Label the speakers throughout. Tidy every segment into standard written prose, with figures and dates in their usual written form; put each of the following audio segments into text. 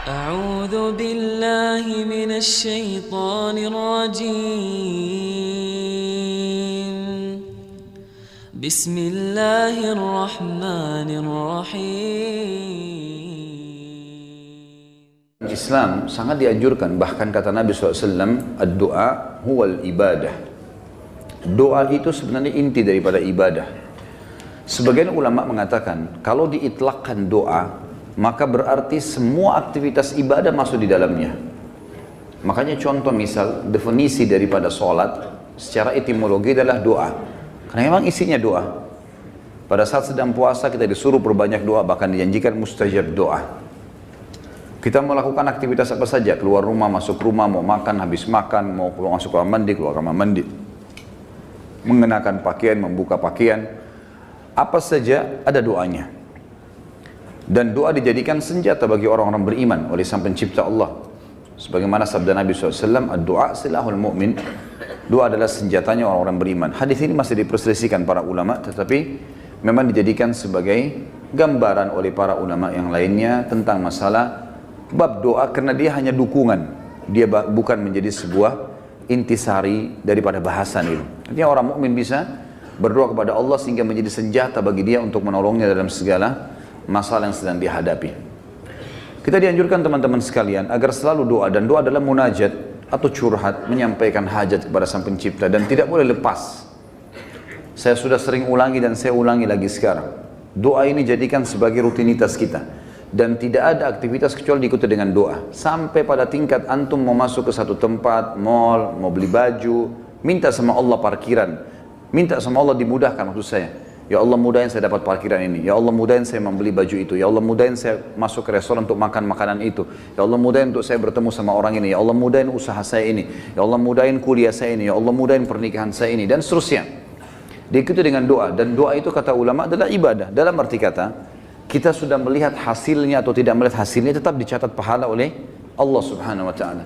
Speaker 1: أعوذ بالله من الشيطان الرجيم بسم الله الرحمن الرحيم.
Speaker 2: Islam sangat dianjurkan, bahkan kata Nabi SAW, ad-du'a huwal ibadah. Doa itu sebenarnya inti daripada ibadah. Sebagian ulama mengatakan, kalau diitlakkan doa, maka berarti semua aktivitas ibadah masuk di dalamnya. Makanya contoh misal, definisi daripada sholat secara etimologi adalah doa. Karena memang isinya doa. Pada saat sedang puasa kita disuruh perbanyak doa, bahkan dijanjikan mustajab doa. Kita melakukan aktivitas apa saja, keluar rumah, masuk rumah, mau makan, habis makan, mau keluar masuk kamar mandi, keluar kamar mandi, mengenakan pakaian, membuka pakaian, apa saja ada doanya. Dan doa dijadikan senjata bagi orang-orang beriman oleh Sang Pencipta Allah. Sebagaimana sabda Nabi SAW, ad-du'a silahul mu'min. Doa adalah senjatanya orang-orang beriman. Hadis ini masih diperselisihkan para ulama, tetapi memang dijadikan sebagai gambaran oleh para ulama yang lainnya tentang masalah bab doa, karena dia hanya dukungan. Dia bukan menjadi sebuah intisari daripada bahasan itu. Artinya orang mukmin bisa berdoa kepada Allah sehingga menjadi senjata bagi dia untuk menolongnya dalam segala masalah yang sedang dihadapi. Kita dianjurkan teman-teman sekalian agar selalu doa, dan doa adalah munajat atau curhat, menyampaikan hajat kepada Sang Pencipta, dan tidak boleh lepas. Saya sudah sering ulangi dan saya ulangi lagi sekarang. Doa ini jadikan sebagai rutinitas kita, dan tidak ada aktivitas kecuali diikuti dengan doa. Sampai pada tingkat antum mau masuk ke satu tempat, mall, mau beli baju, minta sama Allah parkiran, minta sama Allah dimudahkan. Maksud saya, ya Allah mudahin saya dapat parkiran ini, ya Allah mudahin saya membeli baju itu, ya Allah mudahin saya masuk ke restoran untuk makan makanan itu, ya Allah mudahin untuk saya bertemu sama orang ini, ya Allah mudahin usaha saya ini, ya Allah mudahin kuliah saya ini, ya Allah mudahin pernikahan saya ini, dan seterusnya. Diikuti dengan doa, dan doa itu kata ulama adalah ibadah. Dalam arti kata, kita sudah melihat hasilnya atau tidak melihat hasilnya, tetap dicatat pahala oleh Allah Subhanahu wa Ta'ala.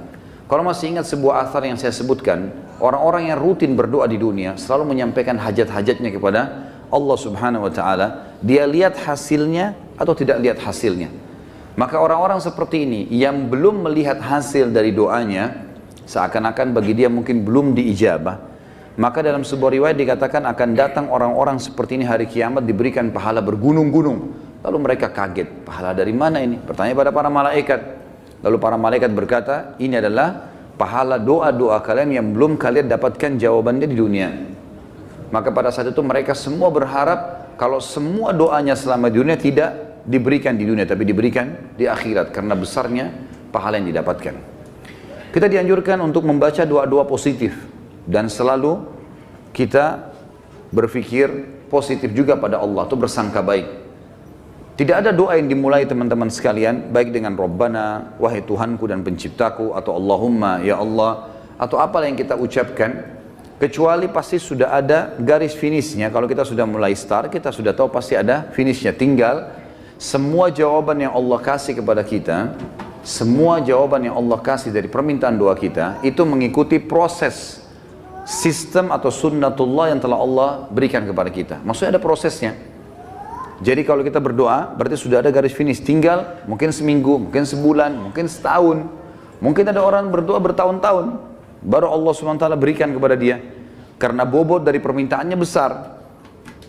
Speaker 2: Kalau masih ingat sebuah athar yang saya sebutkan, orang-orang yang rutin berdoa di dunia selalu menyampaikan hajat-hajatnya kepada Allah Subhanahu wa Ta'ala. Dia lihat hasilnya atau tidak lihat hasilnya. Maka orang-orang seperti ini yang belum melihat hasil dari doanya, seakan-akan bagi dia mungkin belum diijabah, maka dalam sebuah riwayat dikatakan akan datang orang-orang seperti ini hari kiamat diberikan pahala bergunung-gunung. Lalu mereka kaget, pahala dari mana ini? Bertanya pada para malaikat. Lalu para malaikat berkata, ini adalah pahala doa-doa kalian yang belum kalian dapatkan jawabannya di dunia. Maka pada saat itu mereka semua berharap kalau semua doanya selama di dunia tidak diberikan di dunia, tapi diberikan di akhirat, karena besarnya pahala yang didapatkan. Kita dianjurkan untuk membaca doa-doa positif, dan selalu kita berpikir positif juga pada Allah, atau bersangka baik. Tidak ada doa yang dimulai teman-teman sekalian, baik dengan Rabbana, wahai Tuhanku dan penciptaku, atau Allahumma, ya Allah, atau apalah yang kita ucapkan, kecuali pasti sudah ada garis finishnya. Kalau kita sudah mulai start, kita sudah tahu pasti ada finishnya. Tinggal semua jawaban yang Allah kasih kepada kita, semua jawaban yang Allah kasih dari permintaan doa kita, itu mengikuti proses sistem atau sunnatullah yang telah Allah berikan kepada kita. Maksudnya ada prosesnya. Jadi kalau kita berdoa, berarti sudah ada garis finish. Tinggal mungkin seminggu, mungkin sebulan, mungkin setahun. Mungkin ada orang berdoa bertahun-tahun, baru Allah SWT berikan kepada dia, karena bobot dari permintaannya besar.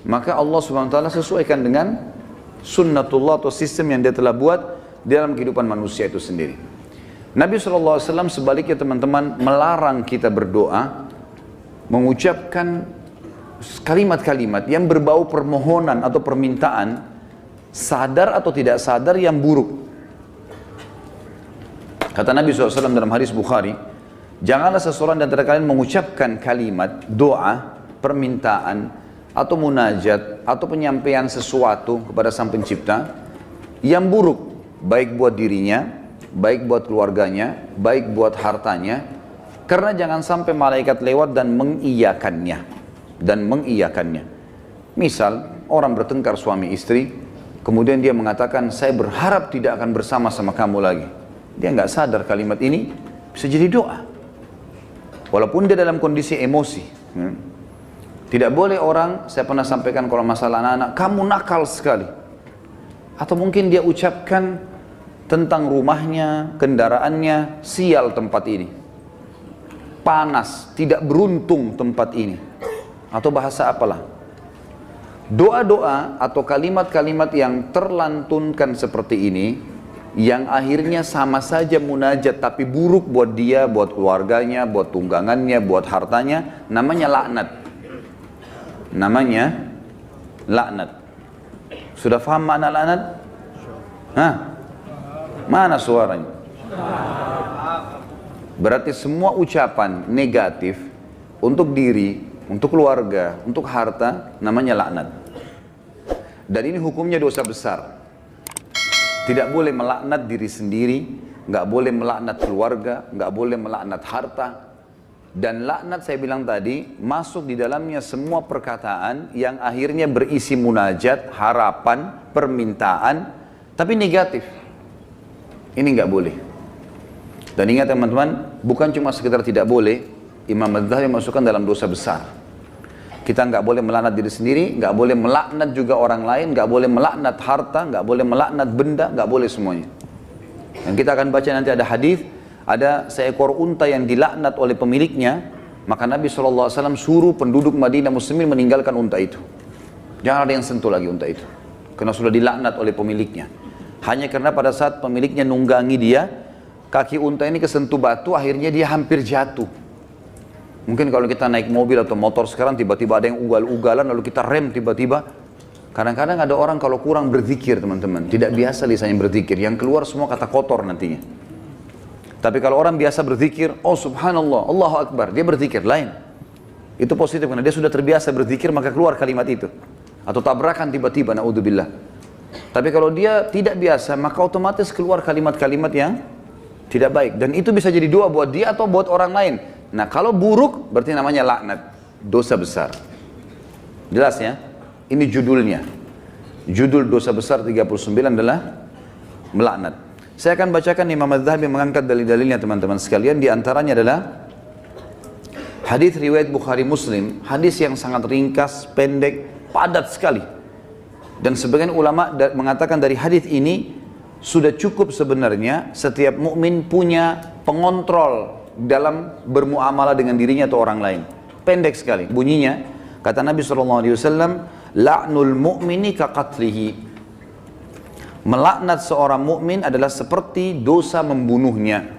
Speaker 2: Maka Allah SWT sesuaikan dengan sunnatullah atau sistem yang dia telah buat dalam kehidupan manusia itu sendiri. Nabi SAW sebaliknya teman-teman melarang kita berdoa mengucapkan kalimat-kalimat yang berbau permohonan atau permintaan, sadar atau tidak sadar, yang buruk. Kata Nabi SAW dalam hadis Bukhari, janganlah seseorang di antara kalian mengucapkan kalimat doa, permintaan, atau munajat, atau penyampaian sesuatu kepada Sang Pencipta yang buruk, baik buat dirinya, baik buat keluarganya, baik buat hartanya, karena jangan sampai malaikat lewat dan mengiyakannya. Misal, orang bertengkar suami istri, kemudian dia mengatakan, saya berharap tidak akan bersama sama kamu lagi. Dia nggak sadar kalimat ini bisa jadi doa. Walaupun dia dalam kondisi emosi. Tidak boleh orang, saya pernah sampaikan kalau masalah anak-anak, kamu nakal sekali. Atau mungkin dia ucapkan tentang rumahnya, kendaraannya, sial tempat ini. Panas, tidak beruntung tempat ini. Atau bahasa apalah. Doa-doa atau kalimat-kalimat yang terlantunkan seperti ini, yang akhirnya sama saja munajat tapi buruk buat dia, buat keluarganya, buat tunggangannya, buat hartanya, namanya laknat. Namanya laknat. Sudah paham makna laknat? Hah? Mana suaranya? Berarti semua ucapan negatif untuk diri, untuk keluarga, untuk harta, namanya laknat. Dan ini hukumnya dosa besar. Tidak boleh melaknat diri sendiri, nggak boleh melaknat keluarga, nggak boleh melaknat harta. Dan laknat saya bilang tadi, masuk di dalamnya semua perkataan yang akhirnya berisi munajat, harapan, permintaan, tapi negatif. Ini nggak boleh. Dan ingat teman-teman, bukan cuma sekedar tidak boleh, Imam Az-Zahabi masukkan dalam dosa besar. Kita nggak boleh melaknat diri sendiri, nggak boleh melaknat juga orang lain, nggak boleh melaknat harta, nggak boleh melaknat benda, nggak boleh semuanya. Dan kita akan baca nanti ada hadis, ada seekor unta yang dilaknat oleh pemiliknya, maka Nabi SAW suruh penduduk Madinah muslimin meninggalkan unta itu. Jangan ada yang sentuh lagi unta itu, karena sudah dilaknat oleh pemiliknya. Hanya karena pada saat pemiliknya nunggangi dia, kaki unta ini kesentuh batu, akhirnya dia hampir jatuh. Mungkin kalau kita naik mobil atau motor sekarang, tiba-tiba ada yang ugal-ugalan, lalu kita rem tiba-tiba. Kadang-kadang ada orang kalau kurang berzikir teman-teman, tidak biasa lisannya berzikir, yang keluar semua kata kotor nantinya. Tapi kalau orang biasa berzikir, oh subhanallah, Allahu Akbar, dia berzikir lain. Itu positif, karena dia sudah terbiasa berzikir, maka keluar kalimat itu. Atau tabrakan tiba-tiba, na'udzubillah. Tapi kalau dia tidak biasa, maka otomatis keluar kalimat-kalimat yang tidak baik. Dan itu bisa jadi doa buat dia atau buat orang lain. Nah kalau buruk berarti namanya laknat, dosa besar. Jelas ya? Ini judulnya. Judul dosa besar 39 adalah melaknat. Saya akan bacakan Imam Az-Zahabi mengangkat dalil-dalilnya teman-teman sekalian. Di antaranya adalah hadis riwayat Bukhari Muslim, hadis yang sangat ringkas, pendek, padat sekali. Dan sebagian ulama mengatakan dari hadis ini sudah cukup sebenarnya setiap mukmin punya pengontrol dalam bermuamalah dengan dirinya atau orang lain. Pendek sekali bunyinya, kata Nabi SAW, la'nul mu'mini kaqatlihi. Melaknat seorang mukmin adalah seperti dosa membunuhnya.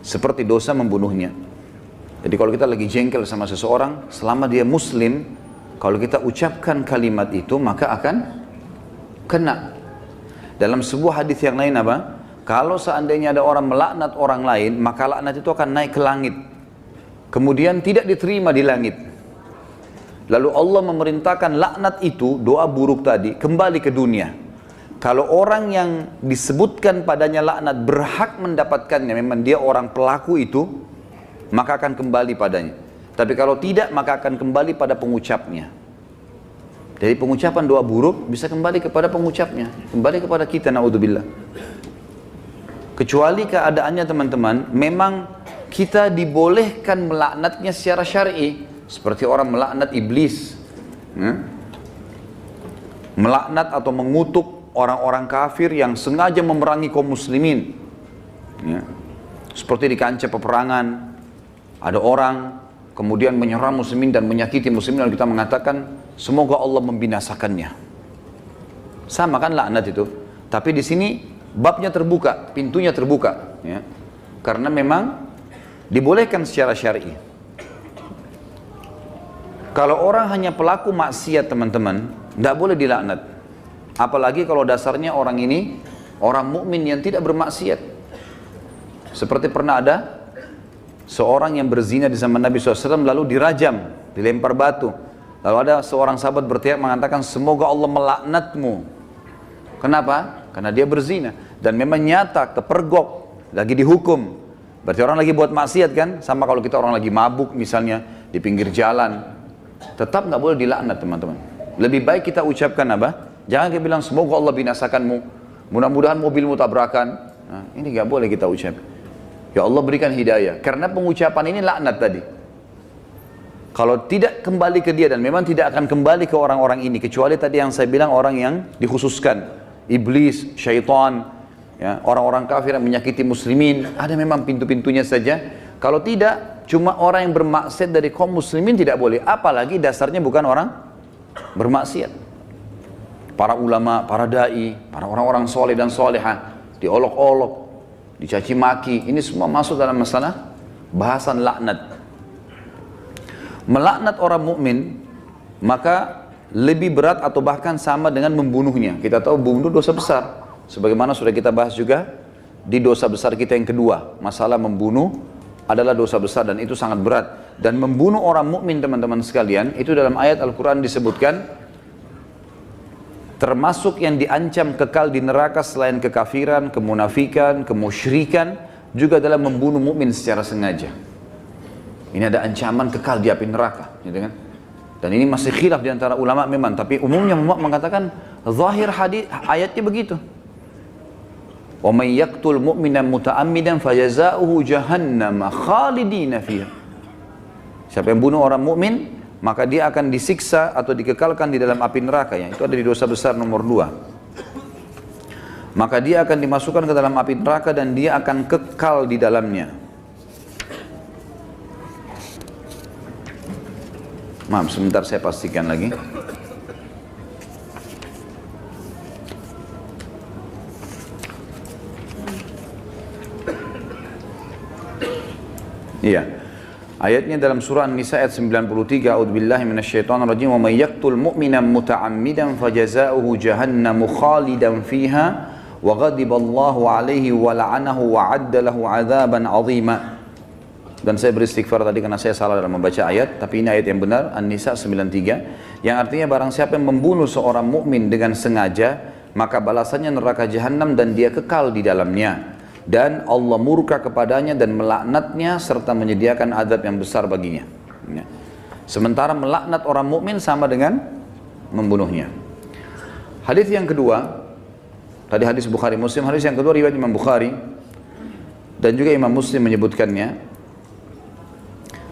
Speaker 2: Seperti dosa membunuhnya. Jadi kalau kita lagi jengkel sama seseorang, selama dia muslim, kalau kita ucapkan kalimat itu maka akan kena. Dalam sebuah hadis yang lain apa? Kalau seandainya ada orang melaknat orang lain, maka laknat itu akan naik ke langit. Kemudian tidak diterima di langit. Lalu Allah memerintahkan laknat itu, doa buruk tadi, kembali ke dunia. Kalau orang yang disebutkan padanya laknat berhak mendapatkannya, memang dia orang pelaku itu, maka akan kembali padanya. Tapi kalau tidak, maka akan kembali pada pengucapnya. Jadi pengucapan doa buruk bisa kembali kepada pengucapnya, kembali kepada kita, na'udzubillah. Kecuali keadaannya teman-teman, memang kita dibolehkan melaknatnya secara syar'i, seperti orang melaknat iblis, melaknat atau mengutuk orang-orang kafir yang sengaja memerangi kaum muslimin. Seperti di kancah peperangan, ada orang kemudian menyerang muslimin dan menyakiti muslimin, lalu kita mengatakan semoga Allah membinasakannya. Sama kan laknat itu. Tapi di sini babnya terbuka, pintunya terbuka, ya. Karena memang dibolehkan secara syar'i. Kalau orang hanya pelaku maksiat teman-teman, tidak boleh dilaknat. Apalagi kalau dasarnya orang ini orang mukmin yang tidak bermaksiat. Seperti pernah ada seorang yang berzina di zaman Nabi SAW lalu dirajam, dilempar batu. Lalu ada seorang sahabat berteriak mengatakan semoga Allah melaknatmu. Kenapa? Karena dia berzina. Dan memang nyata, kepergok, lagi dihukum. Berarti orang lagi buat maksiat kan? Sama kalau kita orang lagi mabuk misalnya di pinggir jalan. Tetap nggak boleh dilaknat teman-teman. Lebih baik kita ucapkan apa? Jangan kita bilang semoga Allah binasakanmu. Mudah-mudahan mobilmu tabrakan. Nah, ini nggak boleh kita ucap. Ya Allah berikan hidayah. Karena pengucapan ini laknat tadi. Kalau tidak kembali ke dia, dan memang tidak akan kembali ke orang-orang ini, kecuali tadi yang saya bilang orang yang dikhususkan. Iblis, syaitan, ya, orang-orang kafir yang menyakiti muslimin, ada memang pintu-pintunya saja. Kalau tidak, cuma orang yang bermaksiat dari kaum muslimin tidak boleh, apalagi dasarnya bukan orang bermaksiat. Para ulama, para dai, para orang-orang soleh dan solehah diolok-olok, dicaci maki, ini semua masuk dalam masalah bahasan laknat. Melaknat orang mukmin maka lebih berat atau bahkan sama dengan membunuhnya. Kita tahu membunuh dosa besar, sebagaimana sudah kita bahas juga di dosa besar kita yang kedua. Masalah membunuh adalah dosa besar dan itu sangat berat. Dan membunuh orang mukmin, teman-teman sekalian, itu dalam ayat Al-Quran disebutkan termasuk yang diancam kekal di neraka selain kekafiran, kemunafikan, kemusyrikan, juga dalam membunuh mukmin secara sengaja. Ini ada ancaman kekal di api neraka, gitu kan? Dan ini masih khilaf di antara ulama memang, tapi umumnya ulama mengatakan zahir hadis ayatnya begitu. Wa may yaqtul mu'minan muta'ammidan fajazaohu jahannam khalidina fiha. Siapa yang bunuh orang mukmin, maka dia akan disiksa atau dikekalkan di dalam api neraka, ya. Itu ada di dosa besar nomor 2. Maka dia akan dimasukkan ke dalam api neraka dan dia akan kekal di dalamnya. Maaf, sebentar saya pastikan lagi. Iya. Ayatnya dalam surah An-Nisa ayat 93, A'udzubillahi minasyaitonir rajim, wa may yaqtul mu'minan muta'ammidan fajazaohu jahannamu khalidan fiha wa ghadiballahu 'alaihi wa la'anahu wa 'adda lahu 'adzaban 'azima. Dan saya beristighfar tadi karena saya salah dalam membaca ayat, tapi ini ayat yang benar, An-Nisa 93, yang artinya barang siapa yang membunuh seorang mukmin dengan sengaja, maka balasannya neraka jahanam dan dia kekal di dalamnya. Dan Allah murka kepadanya dan melaknatnya serta menyediakan azab yang besar baginya. Ya. Sementara melaknat orang mukmin sama dengan membunuhnya. Hadis yang kedua, tadi hadis Bukhari Muslim, hadis yang kedua riwayat Imam Bukhari dan juga Imam Muslim menyebutkannya.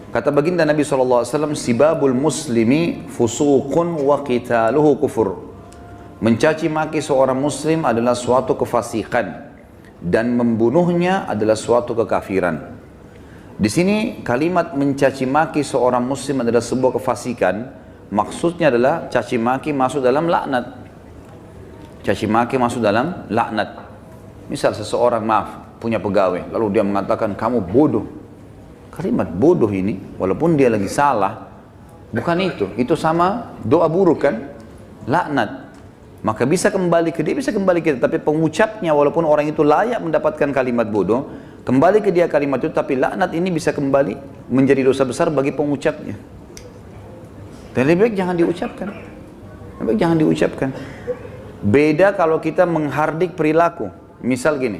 Speaker 2: Kata baginda Nabi SAW, sibabul muslimi fusuqun wa qitaluhu kufur. Mencaci maki seorang muslim adalah suatu kefasikan dan membunuhnya adalah suatu kekafiran. Di sini kalimat mencaci maki seorang muslim adalah sebuah kefasikan, maksudnya adalah caci maki masuk dalam laknat. Caci maki masuk dalam laknat. Misal seseorang punya pegawai, lalu dia mengatakan kamu bodoh. Kalimat bodoh ini walaupun dia lagi salah, bukan itu sama doa buruk kan, laknat. Maka bisa kembali ke dia, bisa kembali ke dia. Tapi pengucapnya walaupun orang itu layak mendapatkan kalimat bodoh, kembali ke dia kalimat itu, tapi laknat ini bisa kembali menjadi dosa besar bagi pengucapnya. Dan lebih baik jangan diucapkan. Lebih baik jangan diucapkan. Beda kalau kita menghardik perilaku. Misal gini,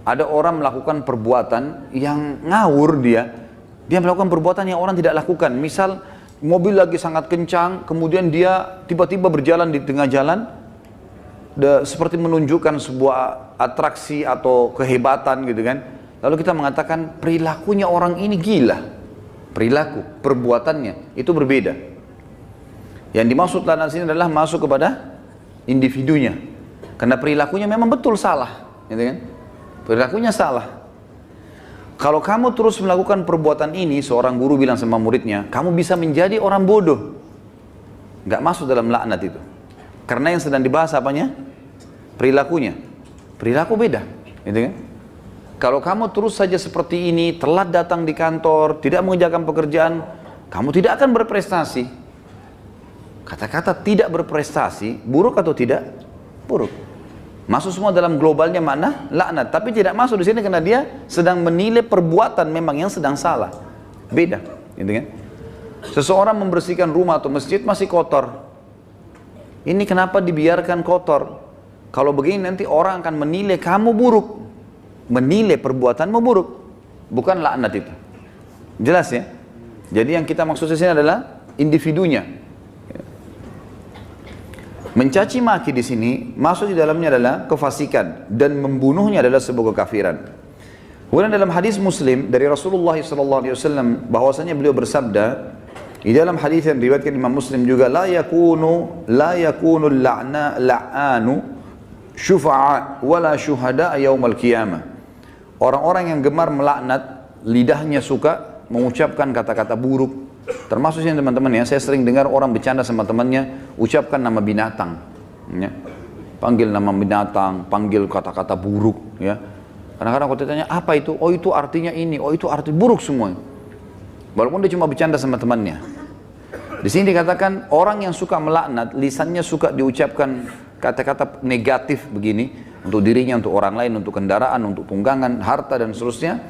Speaker 2: ada orang melakukan perbuatan yang ngawur dia melakukan perbuatan yang orang tidak lakukan. Misal mobil lagi sangat kencang, kemudian dia tiba-tiba berjalan di tengah jalan, seperti menunjukkan sebuah atraksi atau kehebatan gitu kan. Lalu kita mengatakan perilakunya orang ini gila. Perilaku, perbuatannya itu berbeda. Yang dimaksud dalam sini adalah masuk kepada individunya. Karena perilakunya memang betul salah, gitu kan? Perilakunya salah. Kalau kamu terus melakukan perbuatan ini, seorang guru bilang sama muridnya, kamu bisa menjadi orang bodoh. Nggak masuk dalam laknat itu. Karena yang sedang dibahas apanya? Perilakunya. Perilaku beda, gitu kan? Kalau kamu terus saja seperti ini, telat datang di kantor, tidak mengerjakan pekerjaan, kamu tidak akan berprestasi. Kata-kata tidak berprestasi, buruk atau tidak? Buruk. Masuk semua dalam globalnya makna laknat, tapi tidak masuk di sini karena dia sedang menilai perbuatan memang yang sedang salah. Beda, gitu kan? Seseorang membersihkan rumah atau masjid masih kotor. Ini kenapa dibiarkan kotor? Kalau begini nanti orang akan menilai kamu buruk. Menilai perbuatanmu buruk. Bukan laknat itu. Jelas ya? Jadi yang kita maksud di sini adalah individunya. Mencaci maki di sini masuk di dalamnya adalah kefasikan dan membunuhnya adalah sebuah kekafiran. Kemudian dalam hadis Muslim dari Rasulullah SAW bahwasanya beliau bersabda di dalam hadis yang diriwayatkan Imam Muslim juga, la yakunu la'anu syufa'a wala syuhada yaumal qiyamah. Orang-orang yang gemar melaknat, lidahnya suka mengucapkan kata-kata buruk. Termasuk yang teman-teman ya, saya sering dengar orang bercanda sama temannya, ucapkan nama binatang, ya. Panggil nama binatang, panggil kata-kata buruk, ya. Kadang-kadang kalau ditanya apa itu, oh itu artinya ini, oh itu arti buruk semua. Walaupun dia cuma bercanda sama temannya. Di sini dikatakan orang yang suka melaknat, lisannya suka diucapkan kata-kata negatif begini untuk dirinya, untuk orang lain, untuk kendaraan, untuk tunggangan, harta dan seterusnya,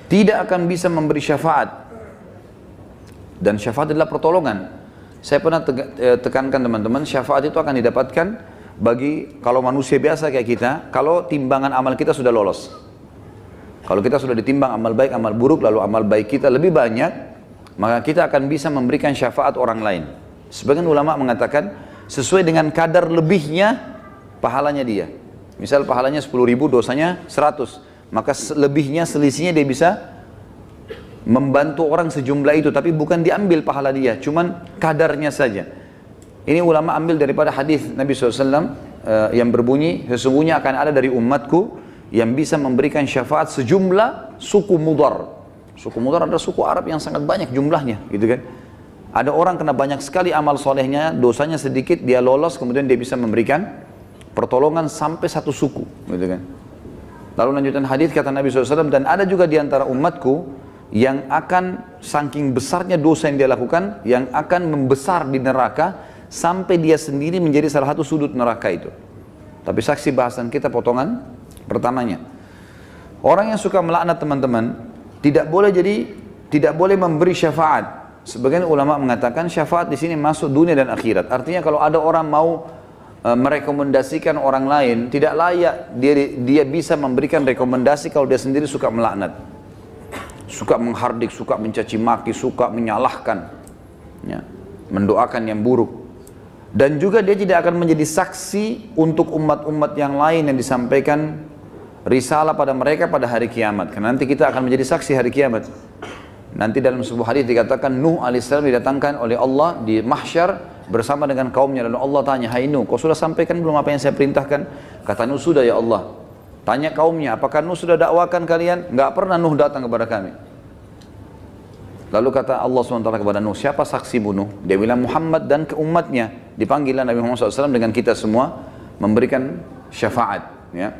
Speaker 2: tidak akan bisa memberi syafaat. Dan syafaat adalah pertolongan. Saya pernah tekankan teman-teman, syafaat itu akan didapatkan bagi kalau manusia biasa kayak kita, kalau timbangan amal kita sudah lolos. Kalau kita sudah ditimbang amal baik, amal buruk, lalu amal baik kita lebih banyak, maka kita akan bisa memberikan syafaat orang lain. Sebagian ulama mengatakan sesuai dengan kadar lebihnya pahalanya dia. Misal pahalanya 10.000, dosanya 100, maka lebihnya, selisihnya dia bisa membantu orang sejumlah itu, tapi bukan diambil pahala dia, cuman kadarnya saja. Ini ulama ambil daripada hadis Nabi SAW yang berbunyi, sesungguhnya akan ada dari umatku yang bisa memberikan syafaat sejumlah suku Mudar. Suku Mudar adalah suku Arab yang sangat banyak jumlahnya, gitu kan. Ada orang kena banyak sekali amal solehnya, dosanya sedikit, dia lolos, kemudian dia bisa memberikan pertolongan sampai satu suku, gitu kan. Lalu lanjutan hadis kata Nabi SAW, dan ada juga di antara umatku yang akan saking besarnya dosa yang dia lakukan, yang akan membesar di neraka sampai dia sendiri menjadi salah satu sudut neraka itu. Tapi saksi bahasan kita potongan pertamanya, orang yang suka melaknat teman-teman tidak boleh memberi syafaat. Sebagian ulama mengatakan syafaat di sini masuk dunia dan akhirat. Artinya kalau ada orang mau merekomendasikan orang lain, tidak layak dia bisa memberikan rekomendasi kalau dia sendiri suka melaknat, suka menghardik, suka mencaci maki, suka menyalahkan, ya, mendoakan yang buruk. Dan juga dia tidak akan menjadi saksi untuk umat-umat yang lain yang disampaikan risalah pada mereka pada hari kiamat. Karena nanti kita akan menjadi saksi hari kiamat. Nanti dalam sebuah hadis dikatakan Nuh alaihissalam didatangkan oleh Allah di mahsyar bersama dengan kaumnya. Lalu Allah tanya, hai Nuh, kau sudah sampaikan belum apa yang saya perintahkan? Kata Nuh, sudah ya Allah. Tanya kaumnya, apakah Nuh sudah dakwakan kalian? Enggak pernah Nuh datang kepada kami. Lalu kata Allah SWT kepada Nuh, siapa saksimu Nuh? Dia bilang Muhammad dan ke umatnya. Dipanggillah Nabi Muhammad SAW dengan kita semua memberikan syafaat. Ya,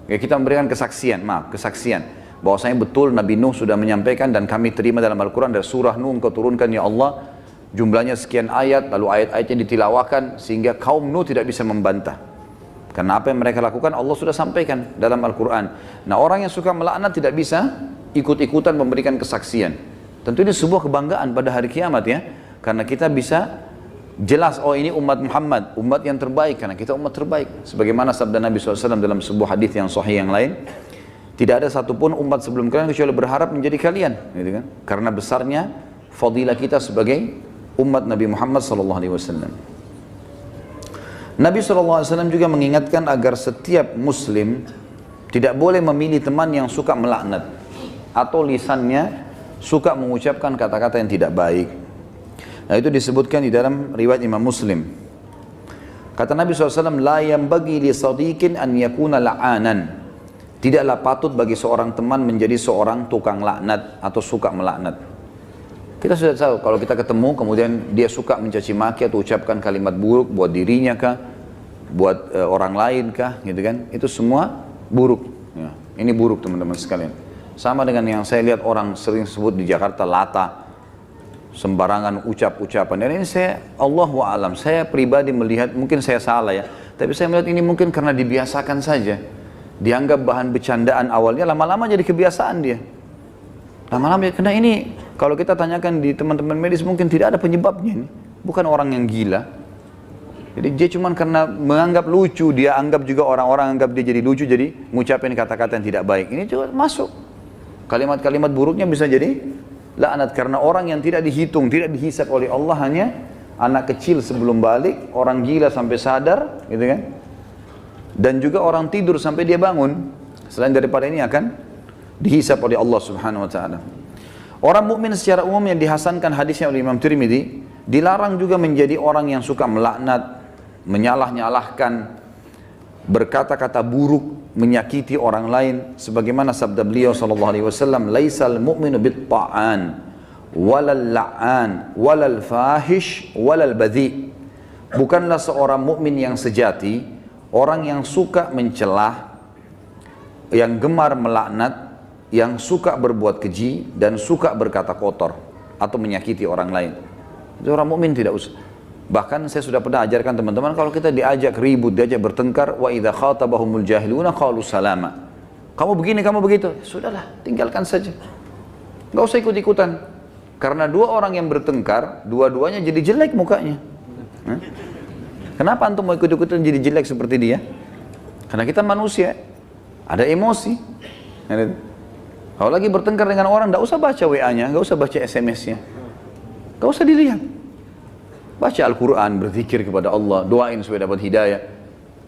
Speaker 2: kita memberikan kesaksian, bahwasanya betul Nabi Nuh sudah menyampaikan dan kami terima dalam Al-Quran dari surah Nuh engkau turunkan ya Allah. Jumlahnya sekian ayat, lalu ayat-ayatnya ditilawakan sehingga kaum Nuh tidak bisa membantah. Karena apa yang mereka lakukan Allah sudah sampaikan dalam Al-Quran. Nah, orang yang suka melaknat tidak bisa ikut-ikutan memberikan kesaksian. Tentu ini sebuah kebanggaan pada hari kiamat ya. Karena kita bisa jelas, oh ini umat Muhammad, umat yang terbaik, karena kita umat terbaik. Sebagaimana sabda Nabi SAW dalam sebuah hadis yang sahih yang lain, tidak ada satupun umat sebelum kalian kecuali berharap menjadi kalian, gitu kan? Karena besarnya fadilah kita sebagai umat Nabi Muhammad SAW. Nabi SAW juga mengingatkan agar setiap muslim tidak boleh memilih teman yang suka melaknat atau lisannya suka mengucapkan kata-kata yang tidak baik. Nah, itu disebutkan di dalam riwayat Imam Muslim. Kata Nabi SAW, la yanbaghi li sadiqin an yakuna la'anan. Tidaklah patut bagi seorang teman menjadi seorang tukang laknat atau suka melaknat. Kita sudah tahu kalau kita ketemu kemudian dia suka mencaci maki atau ucapkan kalimat buruk buat dirinya kah, buat orang lain kah, gitu kan? Itu semua buruk. Ya, ini buruk teman-teman sekalian. Sama dengan yang saya lihat orang sering sebut di Jakarta lata, sembarangan ucap-ucapan. Dan ini saya, Allahu a'lam, saya pribadi melihat, mungkin saya salah ya, tapi saya melihat ini mungkin karena dibiasakan saja. Dianggap bahan bercandaan awalnya, lama-lama jadi kebiasaan dia. Lama-lama, karena ini kalau kita tanyakan di teman-teman medis mungkin tidak ada penyebabnya ini. Bukan orang yang gila. Jadi dia cuma karena menganggap lucu, dia anggap juga orang-orang anggap dia jadi lucu, jadi ngucapin kata-kata yang tidak baik. Ini juga masuk. Kalimat-kalimat buruknya bisa jadi laknat karena orang yang tidak dihitung, tidak dihisab oleh Allah, hanya anak kecil sebelum balik, orang gila sampai sadar, gitu kan? Dan juga orang tidur sampai dia bangun. Selain daripada ini akan dihisab oleh Allah Subhanahu wa taala. Orang mukmin secara umum yang dihasankan hadisnya oleh Imam Tirmidzi, dilarang juga menjadi orang yang suka melaknat, menyalah-nyalahkan berkata-kata buruk, menyakiti orang lain, sebagaimana sabda beliau sallallahu alaihi wasallam, "Laisal mu'minu bit-ta'an, walal la'an, walal fahish, walal badhi." Bukanlah seorang mukmin yang sejati orang yang suka mencelah, yang gemar melaknat, yang suka berbuat keji dan suka berkata kotor atau menyakiti orang lain. Itu orang mukmin tidak usah. Bahkan saya sudah pernah ajarkan teman-teman, kalau kita diajak ribut, diajak bertengkar, wa idza khatabahumul jahiluna qalu salama. Kamu begini, kamu begitu. Sudahlah, tinggalkan saja. Enggak usah ikut-ikutan. Karena dua orang yang bertengkar, dua-duanya jadi jelek mukanya. Kenapa antum mau ikut-ikutan jadi jelek seperti dia? Karena kita manusia, ada emosi. Kalau lagi bertengkar dengan orang, tidak usah baca WA-nya, tidak usah baca SMS-nya, tidak usah dilihat. Baca Al-Quran, berzikir kepada Allah, doain supaya dapat hidayah.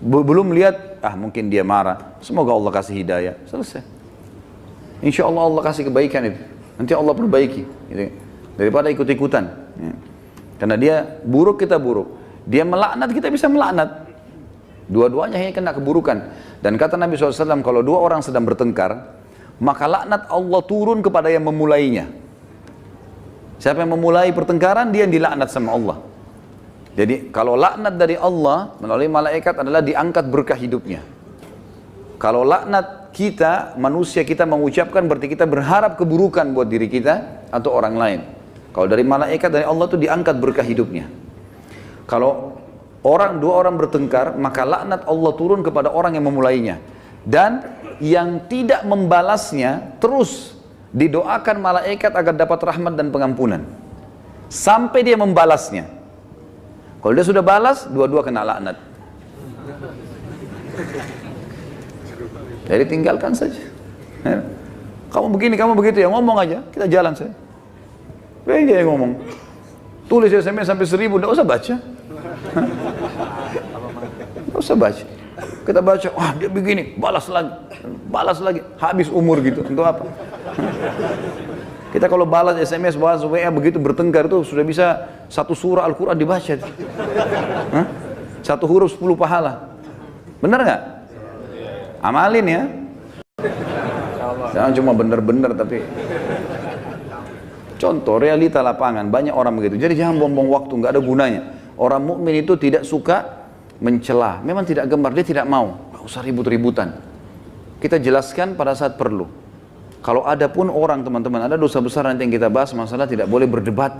Speaker 2: Belum lihat, mungkin dia marah, semoga Allah kasih hidayah, selesai. Insya Allah Allah kasih kebaikan itu, nanti Allah perbaiki, gitu. Daripada ikut-ikutan. Karena dia buruk, kita buruk. Dia melaknat, kita bisa melaknat. Dua-duanya hanya kena keburukan. Dan kata Nabi SAW, kalau dua orang sedang bertengkar, maka laknat Allah turun kepada yang memulainya. Siapa yang memulai pertengkaran, dia yang dilaknat sama Allah. Jadi kalau laknat dari Allah melalui malaikat adalah diangkat berkah hidupnya. Kalau laknat kita, manusia kita mengucapkan, berarti kita berharap keburukan buat diri kita atau orang lain. Kalau dari malaikat, dari Allah itu diangkat berkah hidupnya. Kalau dua orang bertengkar, maka laknat Allah turun kepada orang yang memulainya. Dan yang tidak membalasnya terus didoakan malaikat agar dapat rahmat dan pengampunan sampai dia membalasnya. Kalau dia sudah balas, dua-dua kena laknat. Jadi tinggalkan saja. Kamu begini, kamu begitu ya, ngomong aja, kita jalan saja. Dia yang ngomong, tulis SMS sampai 1000, tidak usah baca. Tidak usah baca. Kita baca, wah dia begini, balas lagi, habis umur gitu, untuk apa? Kita kalau balas SMS, balas WA begitu bertengkar itu sudah bisa satu surah Al-Quran dibaca. Satu huruf 10 pahala. Benar nggak? Amalin ya. Jangan cuma bener-bener tapi. Contoh realita lapangan, banyak orang begitu. Jadi jangan buang-buang waktu, nggak ada gunanya. Orang mukmin itu tidak suka mencela, memang tidak gemar, dia tidak mau, nggak usah ribut-ributan. Kita jelaskan pada saat perlu. Kalau ada pun orang teman-teman, ada dosa besar nanti yang kita bahas, masalah tidak boleh berdebat.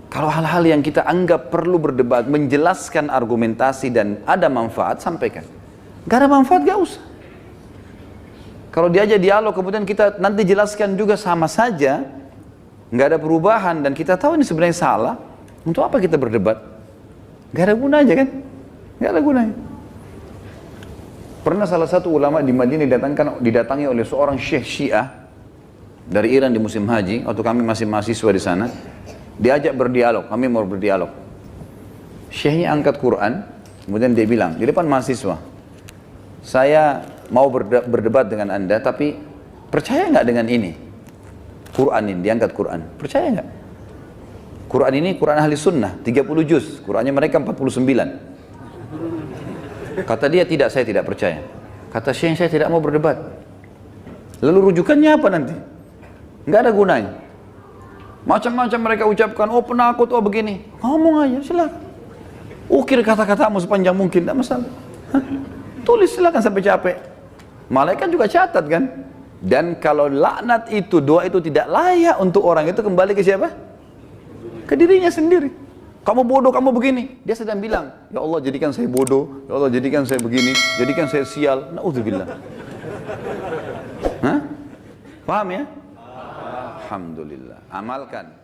Speaker 2: Kalau hal-hal yang kita anggap perlu berdebat, menjelaskan argumentasi dan ada manfaat, sampaikan. Gak ada manfaat, gak usah. Kalau diajak dialog, kemudian kita nanti jelaskan juga sama saja, gak ada perubahan, dan kita tahu ini sebenarnya salah, untuk apa kita berdebat? Gak ada gunanya kan? Gak ada gunanya. Pernah salah satu ulama di Madinah didatangi oleh seorang syekh Syiah dari Iran di musim haji, waktu kami masih mahasiswa di sana. Diajak berdialog, kami mau berdialog. Syekhnya angkat Quran, kemudian dia bilang di depan mahasiswa, saya mau berdebat dengan anda, tapi percaya nggak dengan ini? Quran ini, diangkat Quran, percaya nggak? Quran ini Quran ahli sunnah, 30 juz, Qurannya mereka 49. Kata dia, tidak, saya tidak percaya. Kata Syekh, saya tidak mau berdebat. Lalu rujukannya apa nanti? Nggak ada gunanya. Macam-macam mereka ucapkan, oh penakut, oh begini. Ngomong aja, silakan. Ukir kata-katamu sepanjang mungkin, tidak masalah. Tulis silakan sampai capek. Malaikat juga catat kan. Dan kalau laknat itu, doa itu tidak layak untuk orang itu, kembali ke siapa? Ke dirinya sendiri. Kamu bodoh, kamu begini. Dia sedang bilang, ya Allah jadikan saya bodoh, ya Allah jadikan saya begini, jadikan saya sial. Na'udzubillah. Hah? Paham ya? Alhamdulillah. Amalkan.